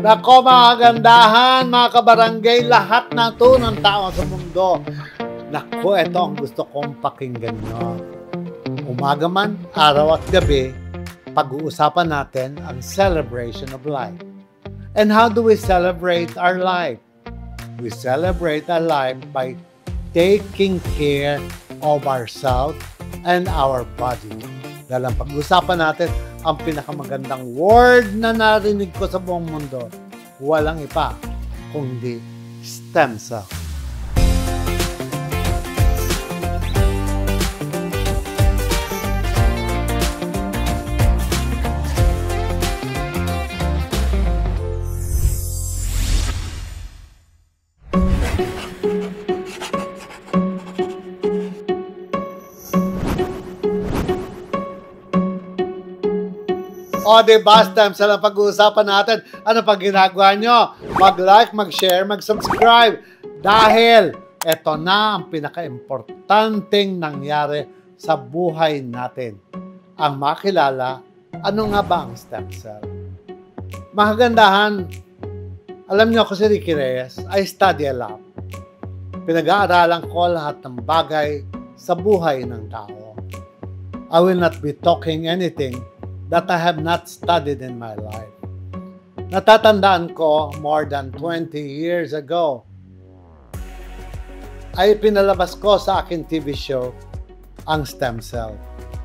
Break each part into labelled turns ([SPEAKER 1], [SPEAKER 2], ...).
[SPEAKER 1] Nako mga kagandahan, mga kabarangay, lahat na to ng tao sa mundo. Nako, ito ang gusto kong pakinggan nyo. Umaga man, araw at gabi, pag-uusapan natin ang celebration of life. And how do we celebrate our life? We celebrate our life by taking care of ourselves and our body. Dahil ang pag-usapan natin, ang pinakamagandang word na narinig ko sa buong mundo, walang iba kundi stem cell. O, diba, stem cell ang pag-uusapan natin. Ano pag ginagawa nyo? Mag-like, mag-share, mag-subscribe. Dahil ito na ang pinaka-importanteng nangyari sa buhay natin. Ang makilala, ano nga ba ang stem cell? Makagandahan, alam nyo ako si Ricky Reyes, I study a lot. Pinag-aaralan ko lahat ng bagay sa buhay ng tao. I will not be talking anything that I have not studied in my life. Natatandaan ko, more than 20 years ago, ay pinalabas ko sa aking TV show ang stem cell.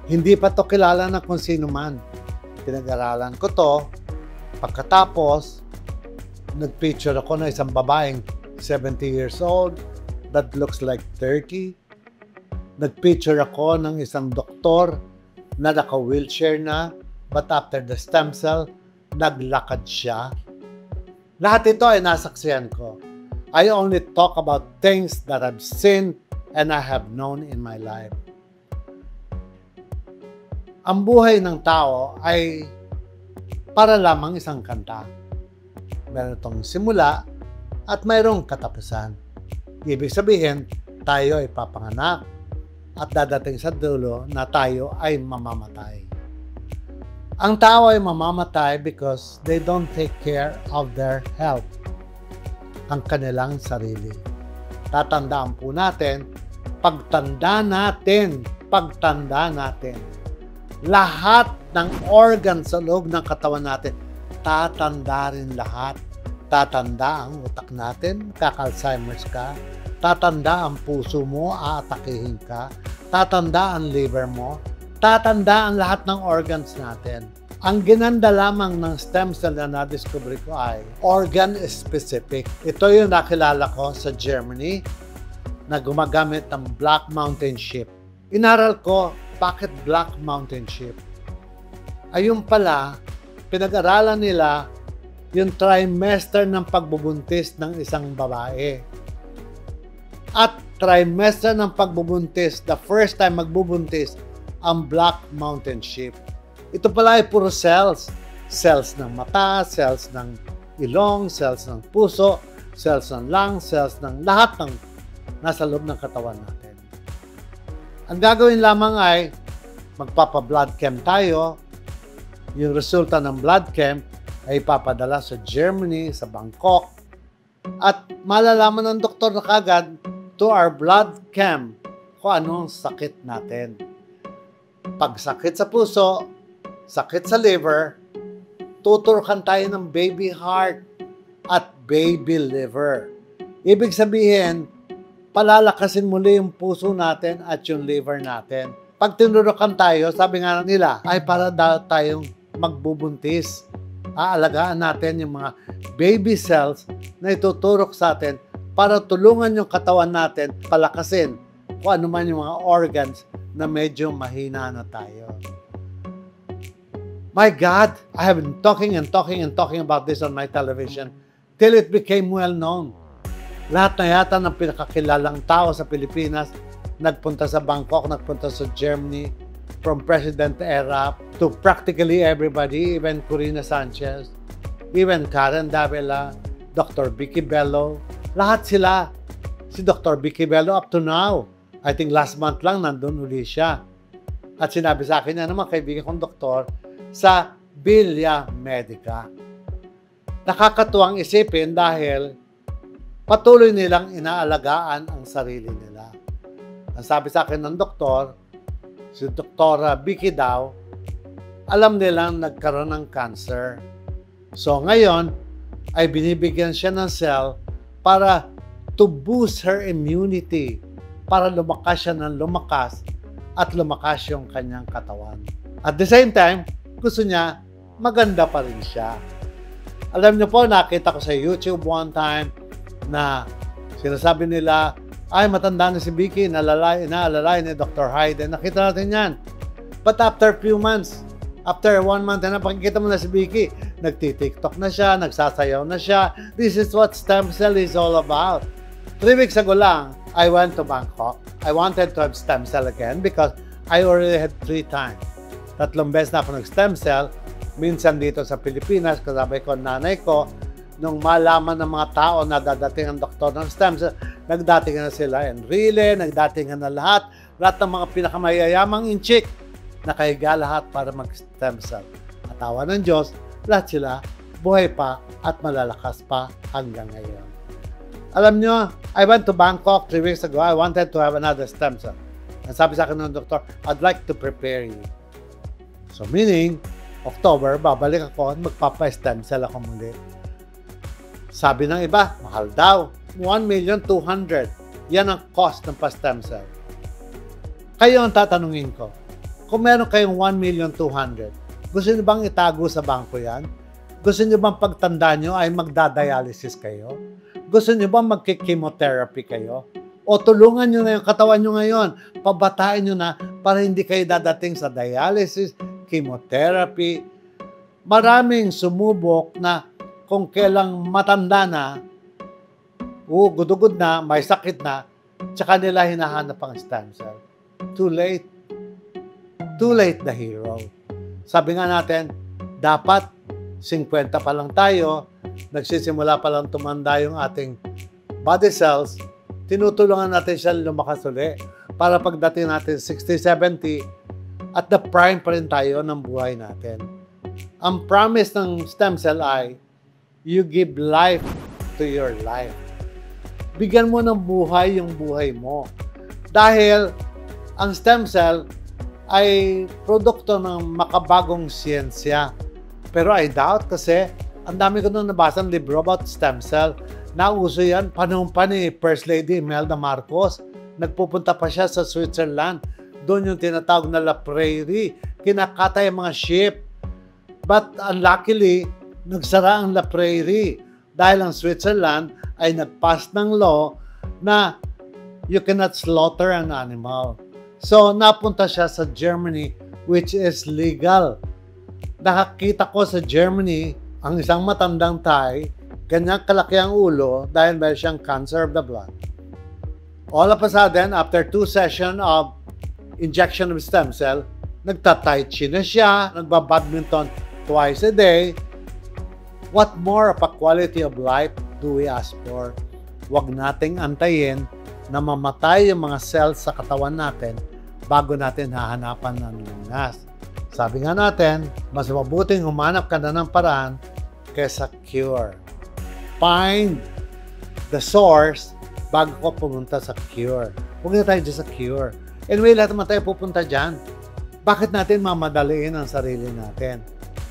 [SPEAKER 1] Hindi pa to kilala na kung sino man. Pinag-aralan ko to. Pagkatapos, nag-picture ako ng isang babaeng 70 years old that looks like 30. Nag-picture ako ng isang doktor na naka-wheelchair na, but after the stem cell, naglakad siya. Lahat ito ay nasaksihan ko. I only talk about things that I've seen and I have known in my life. Ang buhay ng tao ay para lamang isang kanta. Meron itong simula at mayroong katapusan. Ibig sabihin, tayo ay papanganak at dadating sa dulo na tayo ay mamamatay. Ang tao ay mamamatay because they don't take care of their health, ang kanilang sarili. Tatandaan po natin, pagtanda natin, lahat ng organ sa loob ng katawan natin, tatanda rin lahat. Tatanda ang utak natin, kaka-Alzheimer's ka. Tatanda ang puso mo, aatakihin ka. Tatanda ang liver mo. Tatanda ang lahat ng organs natin. Ang ginanda lamang ng stem cell na na-discover ko ay organ specific. Ito yung nakilala ko sa Germany na gumagamit ng Black Mountain Sheep. Inaral ko, bakit Black Mountain Sheep? Ayun pala, pinag-aralan nila yung trimester ng pagbubuntis ng isang babae. At trimester ng pagbubuntis, the first time magbubuntis, ang Black Mountain Sheep. Ito pala ay puro cells. Cells ng mata, cells ng ilong, cells ng puso, cells ng lungs, cells ng lahat ng nasa loob ng katawan natin. Ang gagawin lamang ay magpapa-blood chem tayo. Yung resulta ng blood chem ay ipapadala sa Germany, sa Bangkok. At malalaman ng doktor na kagad to our blood chem kung anong sakit natin. Pag sakit sa puso, sakit sa liver, tuturukan tayo ng baby heart at baby liver. Ibig sabihin, palalakasin muli yung puso natin at yung liver natin. Pag tinurukan tayo, sabi nga nila, ay para tayong magbubuntis. Aalagaan natin yung mga baby cells na ituturok sa atin para tulungan yung katawan natin palakasin kung ano man yung mga organs na medyo mahina na tayo. My God, I have been talking about this on my television till it became well known. Lahat na yata ng pinakakilalang tao sa Pilipinas nagpunta sa Bangkok, nagpunta sa Germany, from President era to practically everybody, even Corina Sanchez, even Karen Davila, Dr. Vicky Bello, lahat sila. Si Dr. Vicky Bello up to now, I think last month lang nandun uli siya. At sinabi sa akin na naman kaibigan kong doktor sa Villa Medica. Nakakatuwang isipin dahil patuloy nilang inaalagaan ang sarili nila. Ang sabi sa akin ng doktor, si Doktora Vicky daw, alam nilang nagkaroon ng cancer. So ngayon, ay binibigyan siya ng cell para to boost her immunity, para lumakas siya ng lumakas at lumakas yung kanyang katawan. At the same time, gusto niya, maganda pa rin siya. Alam niyo po, nakita ko sa YouTube one time na sinasabi nila, ay matanda na si Vicky, inaalalay ni Dr. Hayden. Nakita natin yan. But after few months, after 1 month na pakikita mo na si Vicky, nagti-TikTok na siya, nagsasayaw na siya. This is what stem cell is all about. 3 weeks ago lang, I went to Bangkok. I wanted to have stem cell again because I already had 3 times. 3 beses na ako nag-stem cell. Minsan dito sa Pilipinas, kasabay ko nanay ko, nung malaman ng mga tao na dadating ang doktor ng stem cell, nagdating na sila Enrile, nagdating na lahat ng mga pinakamayayamang inchik, nakahiga lahat para mag-stem cell. At awa ng Diyos, lahat sila buhay pa at malalakas pa hanggang ngayon. Alam nyo, I went to Bangkok 3 weeks ago. I wanted to have another stem cell. Ang sabi sa akin ng doktor, I'd like to prepare you. So meaning, October, babalik ako at magpapa-stem cell ako muli. Sabi ng iba, mahal daw. 1,200,000. Yan ang cost ng pa-stem cell. Kayo ang tatanungin ko, kung meron kayong 1,200,000, gusto niyo bang itago sa bangko yan? Gusto niyo bang pagtanda niyo ay magdadialysis kayo? Gusto niyo bang magki-chemotherapy kayo? O tulungan niyo na yung katawan niyo ngayon, pabatain niyo na para hindi kayo dadating sa dialysis, chemotherapy. Maraming sumubok na kung kailang matanda na, gudugod na, may sakit na, tsaka nila hinahanap ang stem cell. Too late. Too late the hero. Sabi nga natin, dapat 50 pa lang tayo, nagsisimula pa lang tumanda yung ating body cells, tinutulungan natin siya lumakas uli para pagdating natin 60, 70, at the prime pa rin tayo ng buhay natin. Ang promise ng stem cell ay, you give life to your life. Bigyan mo ng buhay yung buhay mo. Dahil ang stem cell ay produkto ng makabagong siyensya. Pero I doubt kasi ang dami ko nung nabasang libro about stem cell. Nauso yan, panahon pa ni First Lady Imelda Marcos. Nagpupunta pa siya sa Switzerland. Doon yung tinatawag na La Prairie. Kinakatay ang mga sheep. But unluckily, nagsara ang La Prairie dahil ang Switzerland ay nag-pass ng law na you cannot slaughter an animal. So, napunta siya sa Germany, which is legal. Nakakita ko sa Germany, ang isang matandang Thai, kanyang kalaki ang ulo dahil meron siyang cancer of the blood. All of a sudden, after 2 sessions of injection of stem cell, nagta-tai chi na siya, nagba-badminton twice a day. What more of a quality of life do we ask for? Huwag nating antayin na mamatay yung mga cells sa katawan natin bago natin hahanapan ng lunas. Sabi nga natin, mas mabuting humanap ka na ng paraan kaysa cure. Find the source bago ko pumunta sa cure. Huwag na tayo dyan sa cure. Anyway, lahat naman tayo pupunta dyan. Bakit natin mamadaliin ang sarili natin?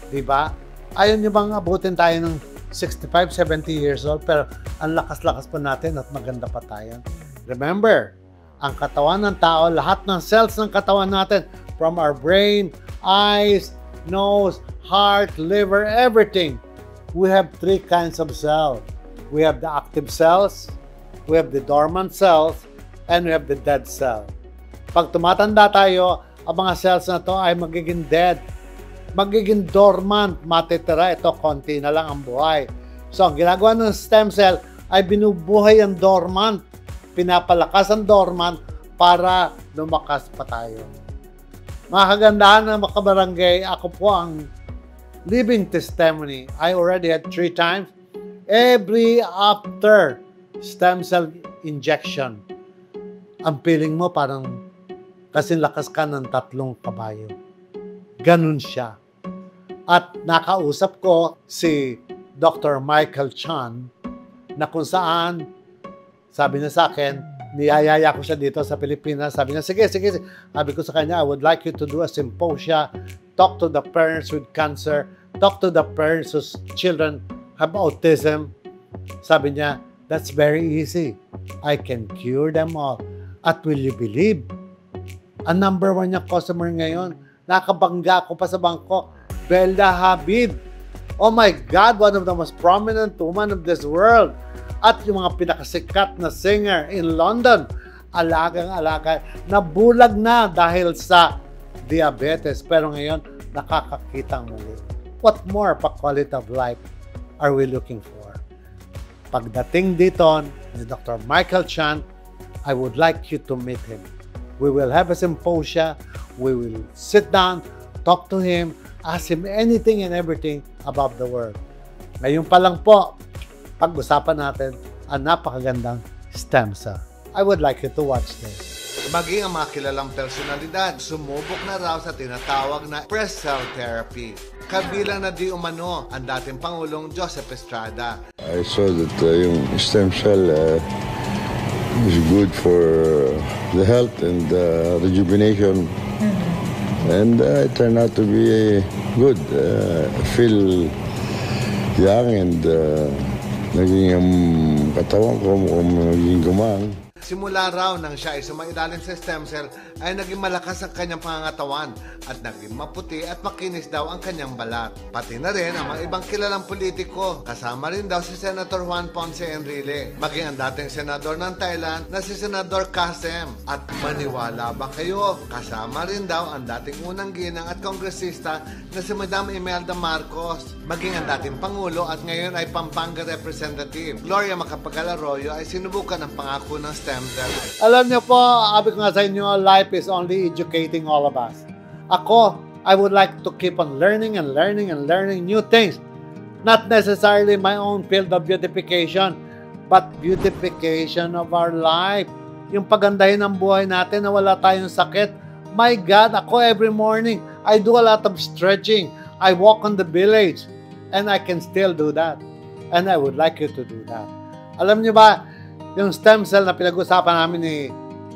[SPEAKER 1] Diba? Ayaw nyo bang abutin tayo ng 65, 70 years old pero ang lakas-lakas pa natin at maganda pa tayo? Remember, ang katawan ng tao, lahat ng cells ng katawan natin, from our brain, eyes, nose, heart, liver, everything, we have 3 kinds of cells. We have the active cells, we have the dormant cells, and we have the dead cells. Pag tumatanda tayo, ang mga cells na to ay magiging dead, magiging dormant, matitira. Ito, konti na lang ang buhay. So, ang ginagawa ng stem cell ay binubuhay ang dormant, pinapalakas ang dormant para lumakas pa tayo. Mga kagandahan ng mga kabarangay, ako po ang living testimony. I already had 3 times. Every after stem cell injection, ang feeling mo parang kasing lakas ka ng 3 kabayo. Ganun siya. At nakausap ko si Dr. Michael Chan, na kung saan, sabi niya sa akin, niyayaya ko siya dito sa Pilipinas. Sabi niya, sige. Sabi ko sa kanya, I would like you to do a symposia, talk to the parents with cancer, talk to the parents whose children have autism. Sabi niya, that's very easy. I can cure them all. At will you believe? Ang number 1 niya customer ngayon, nakabangga ako pa sa bangko, Bella Habib. Oh my God, one of the most prominent women of this world. At yung mga pinakasikat na singer in London, alagang-alaga, nabulag na dahil sa diabetes. Pero ngayon, nakakakitang muli. What more pa quality of life are we looking for? Pagdating dito ni Dr. Michael Chan, I would like you to meet him. We will have a symposia. We will sit down, talk to him, ask him anything and everything about the world. Ngayon pa lang po, pag-usapan natin ang napakagandang stem cell. I would like you to watch this.
[SPEAKER 2] Maging ang mga kilalang personalidad, sumubok na raw sa tinatawag na breast cell therapy. Kabilang na di umano ang dating Pangulong Joseph Estrada.
[SPEAKER 3] I saw that yung stem cell is good for the health and rejuvenation. And it turned out to be good. I feel young and naging katawan ko naging gumang.
[SPEAKER 2] Simula raw nang siya ay sumailalim sa stem cell ay naging malakas ang kanyang pangangatawan at naging maputi at makinis daw ang kanyang balat. Pati na rin ang mga ibang kilalang politiko. Kasama rin daw si Senator Juan Ponce Enrile, maging ang dating senador ng Thailand na si Senador Kasem. At maniwala ba kayo, kasama rin daw ang dating unang ginang at kongresista na si Madam Imelda Marcos, maging ang dating Pangulo at ngayon ay Pampanga Representative Gloria Macapagal Arroyo ay sinubukan ang pangako ng stem cell.
[SPEAKER 1] Alam niyo po, sabi ko nga sa inyo, life is only educating all of us. Ako, I would like to keep on learning and learning and learning new things. Not necessarily my own field of beautification, but beautification of our life. Yung pagandahin ng buhay natin na wala tayong sakit. My God, ako every morning, I do a lot of stretching. I walk on the village, and I can still do that. And I would like you to do that. Alam niyo ba, yung stem cell na pinag-usapan namin ni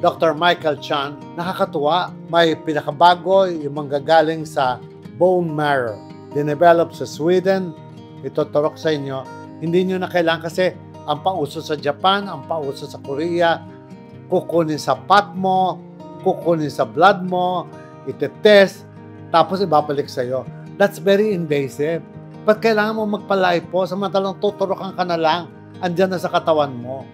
[SPEAKER 1] Dr. Michael Chan, nakakatuwa. May pinakabago, yung manggagaling sa bone marrow. Dinevelop sa Sweden, ituturok sa inyo. Hindi nyo na kailangan kasi ang pauso sa Japan, ang pauso sa Korea, kukunin sa pat mo, kukunin sa blood mo, itetest, tapos ibabalik sa'yo. That's very invasive. Ba't kailangan mo magpa-lipo? Samantalang tuturokan ka na lang, andyan na sa katawan mo.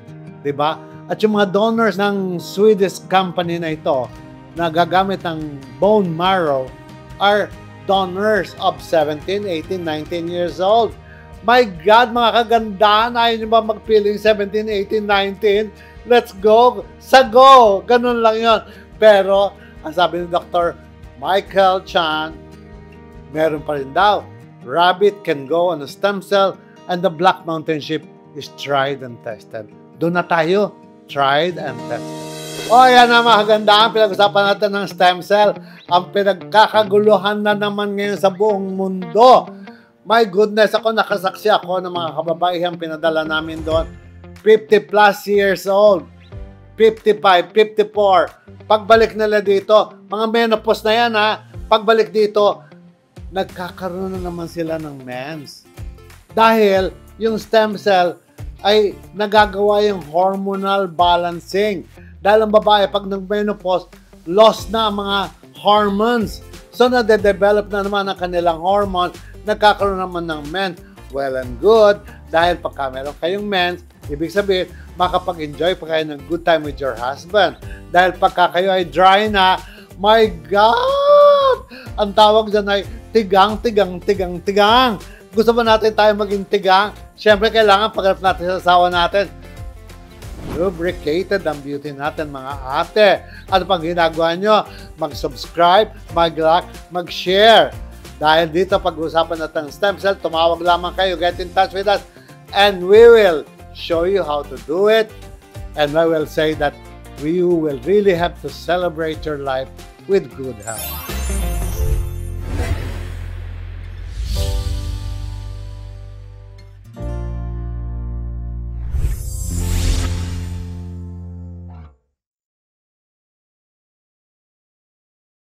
[SPEAKER 1] Diba? At yung mga donors ng Swedish company na ito na gagamit ng bone marrow are donors of 17, 18, 19 years old. My God, mga kagandahan, ayaw nyo ba magpiling 17, 18, 19? Let's go! Sago! Ganun lang yon. Pero, ang sabi ni Dr. Michael Chan, meron pa rin daw. Rabbit can go on a stem cell and the Black Mountain Sheep is tried and tested. Doon na tayo, tried and tested. O, yan na mga kagandahan, pinag-usapan natin ng stem cell. Ang pinagkakaguluhan na naman ngayon sa buong mundo. My goodness, ako nakasaksi ako ng mga kababaihang pinadala namin doon. 50 plus years old, 55, 54. Pagbalik nila dito, mga menopause na yan ha, pagbalik dito, nagkakaroon na naman sila ng mens. Dahil yung stem cell ay nagagawa yung hormonal balancing. Dahil ang babae, pag nag-menopause, lost na ang mga hormones. So, nade-develop na naman ang kanilang hormone, nagkakaroon naman ng mens. Well and good, dahil pagka meron kayong mens, ibig sabihin, makapag-enjoy pa kayo ng good time with your husband. Dahil pagka kayo ay dry na, my God! Ang tawag dyan ay tigang. Gusto ba natin tayo maging tigang? Siyempre, kailangan pagharap natin sa asawa natin. Lubricated ang beauty natin, mga ate. Ano pang ginagawa nyo? Mag-subscribe, mag-like, mag-share. Dahil dito, pag-usapan natin ng stem cell, tumawag lamang kayo, get in touch with us, and we will show you how to do it. And I will say that you will really have to celebrate your life with good health.